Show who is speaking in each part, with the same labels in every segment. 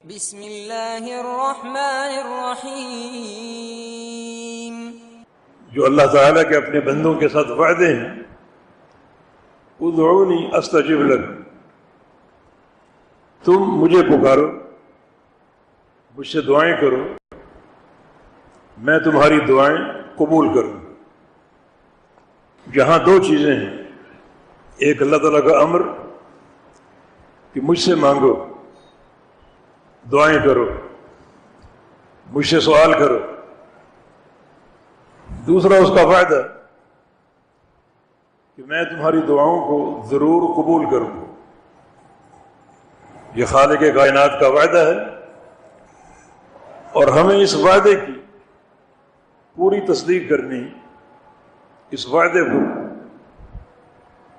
Speaker 1: بسم اللہ الرحمن الرحیم۔
Speaker 2: جو اللہ تعالیٰ کے اپنے بندوں کے ساتھ وعدے ہیں، ادعونی استجب لکم، تم مجھے پکارو، مجھ سے دعائیں کرو، میں تمہاری دعائیں قبول کروں۔ یہاں دو چیزیں ہیں، ایک اللہ تعالیٰ کا امر کہ مجھ سے مانگو، دعائیں کرو، مجھ سے سوال کرو، دوسرا اس کا وعدہ کہ میں تمہاری دعاؤں کو ضرور قبول کروں گا۔ یہ خالق کائنات کا وعدہ ہے، اور ہمیں اس وعدے کی پوری تصدیق کرنی، اس وعدے کو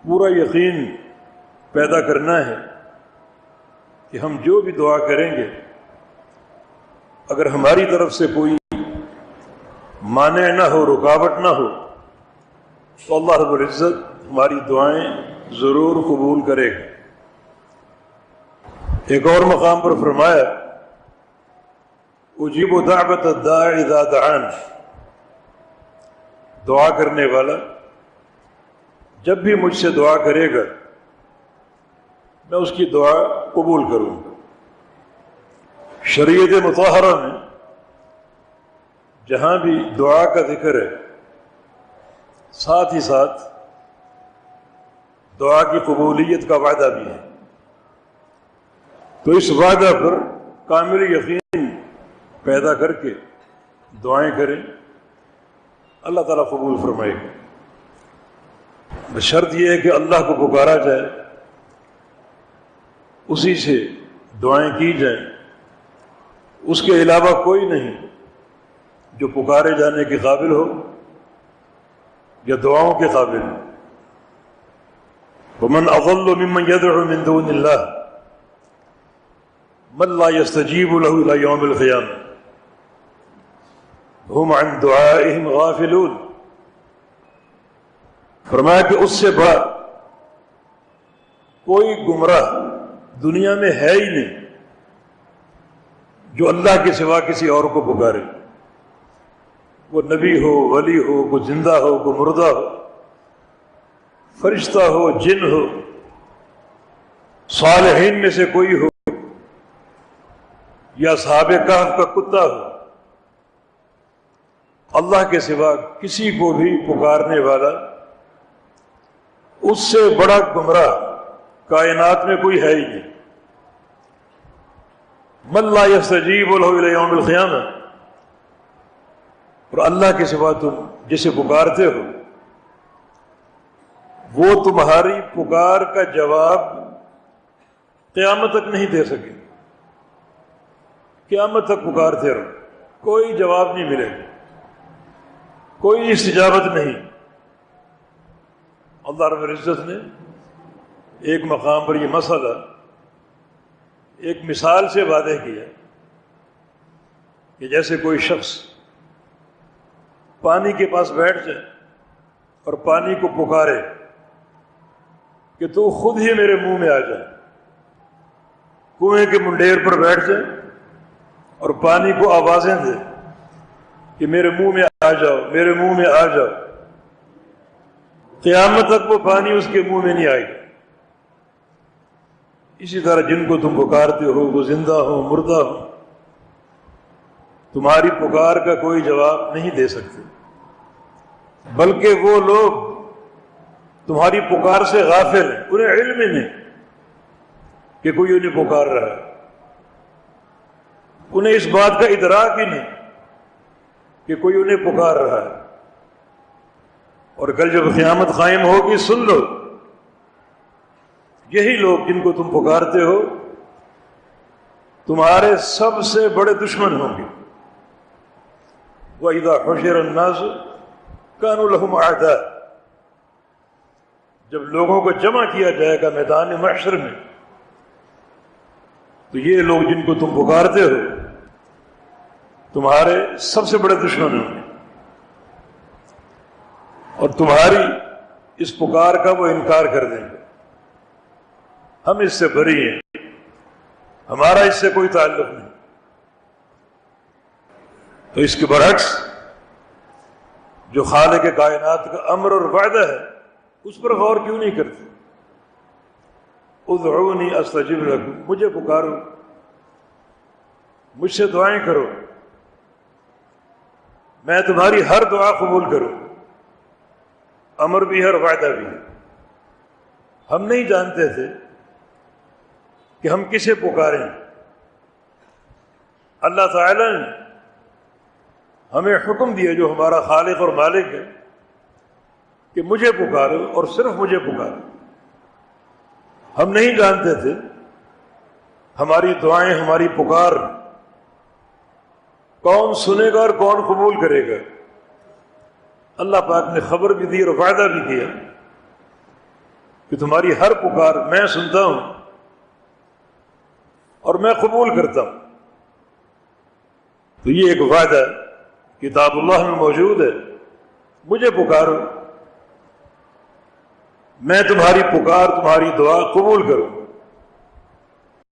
Speaker 2: پورا یقین پیدا کرنا ہے کہ ہم جو بھی دعا کریں گے، اگر ہماری طرف سے کوئی مانع نہ ہو، رکاوٹ نہ ہو، تو اللہ رب العزت ہماری دعائیں ضرور قبول کرے گا۔ ایک اور مقام پر فرمایا، اجیب دعوت الداع اذا دعان، دعا کرنے والا جب بھی مجھ سے دعا کرے گا میں اس کی دعا قبول کروں گا۔ شریعت مطہرہ میں جہاں بھی دعا کا ذکر ہے، ساتھ ہی ساتھ دعا کی قبولیت کا وعدہ بھی ہے، تو اس وعدہ پر کامل یقین پیدا کر کے دعائیں کریں، اللہ تعالیٰ قبول فرمائے گا۔ شرط یہ ہے کہ اللہ کو پکارا جائے، اسی سے دعائیں کی جائیں، اس کے علاوہ کوئی نہیں جو پکارے جانے کے قابل ہو یا دعاؤں کے قابل ہو۔ وَمَنْ أَضَلُّ مِمَّنْ يَدْعُو مِن دُونِ اللَّهِ مَنْ لَا يَسْتَجِيبُ لَهُ إِلَى يَوْمِ الْقِيَامَةِ هُمْ عَنْ دُعَائِهِمْ غَافِلُونَ۔ فرمایا کہ اس سے بڑا کوئی گمراہ دنیا میں ہے ہی نہیں جو اللہ کے سوا کسی اور کو پکارے، وہ نبی ہو، ولی ہو، کوئی زندہ ہو، کوئی مردہ ہو، فرشتہ ہو، جن ہو، صالحین میں سے کوئی ہو، یا اصحاب کہف کا کتا ہو، اللہ کے سوا کسی کو بھی پکارنے والا، اس سے بڑا گمراہ کائنات میں کوئی ہے ہی نہیں۔ من لا یستجیب لہ الی یوم القیامہ، اور اللہ کے سوا تم جسے پکارتے ہو وہ تمہاری پکار کا جواب قیامت تک نہیں دے سکے۔ قیامت تک پکارتے رہو، کوئی جواب نہیں ملے گا، کوئی استجابت نہیں۔ اللہ رب العزت نے ایک مقام پر یہ مسئلہ ایک مثال سے واضح کیا کہ جیسے کوئی شخص پانی کے پاس بیٹھ جائے اور پانی کو پکارے کہ تو خود ہی میرے منہ میں آ جائے، کنویں کے منڈیر پر بیٹھ جائے اور پانی کو آوازیں دے کہ میرے منہ میں آ جاؤ، میرے منہ میں آ جاؤ، قیامت تک وہ پانی اس کے منہ میں نہیں آئے گا۔ اسی طرح جن کو تم پکارتے ہو وہ زندہ ہو، مردہ ہو، تمہاری پکار کا کوئی جواب نہیں دے سکتے، بلکہ وہ لوگ تمہاری پکار سے غافل ہیں، انہیں علم ہی نہیں کہ کوئی انہیں پکار رہا ہے، انہیں اس بات کا ادراک ہی نہیں کہ کوئی انہیں پکار رہا ہے۔ اور کل جب قیامت قائم ہوگی، سن لو، یہی لوگ جن کو تم پکارتے ہو تمہارے سب سے بڑے دشمن ہوں گے۔ وَإِذَا حُشِرَ النَّاسُ كَانُوا لَهُمْ أَعْدَاءَ، جب لوگوں کو جمع کیا جائے گا میدان محشر میں تو یہ لوگ جن کو تم پکارتے ہو تمہارے سب سے بڑے دشمن ہوں گے، اور تمہاری اس پکار کا وہ انکار کر دیں گے، ہم اس سے بری ہیں، ہمارا اس سے کوئی تعلق نہیں۔ تو اس کے برعکس جو خالق کائنات کا امر اور وعدہ ہے اس پر غور کیوں نہیں کرتے؟ ادعونی استجب لکم، مجھے پکارو، مجھ سے دعائیں کرو، میں تمہاری ہر دعا قبول کروں۔ امر بھی ہے اور وعدہ بھی ہے۔ ہم نہیں جانتے تھے کہ ہم کسے پکاریں۔ اللہ تعالی نے ہمیں حکم دیا، جو ہمارا خالق اور مالک ہے، کہ مجھے پکارو اور صرف مجھے پکارو۔ ہم نہیں جانتے تھے ہماری دعائیں، ہماری پکار کون سنے گا اور کون قبول کرے گا۔ اللہ پاک نے خبر بھی دی اور وعدہ بھی کیا کہ تمہاری ہر پکار میں سنتا ہوں اور میں قبول کرتا ہوں۔ تو یہ ایک وعدہ کتاب اللہ میں موجود ہے، مجھے پکارو، میں تمہاری پکار، تمہاری دعا قبول کروں۔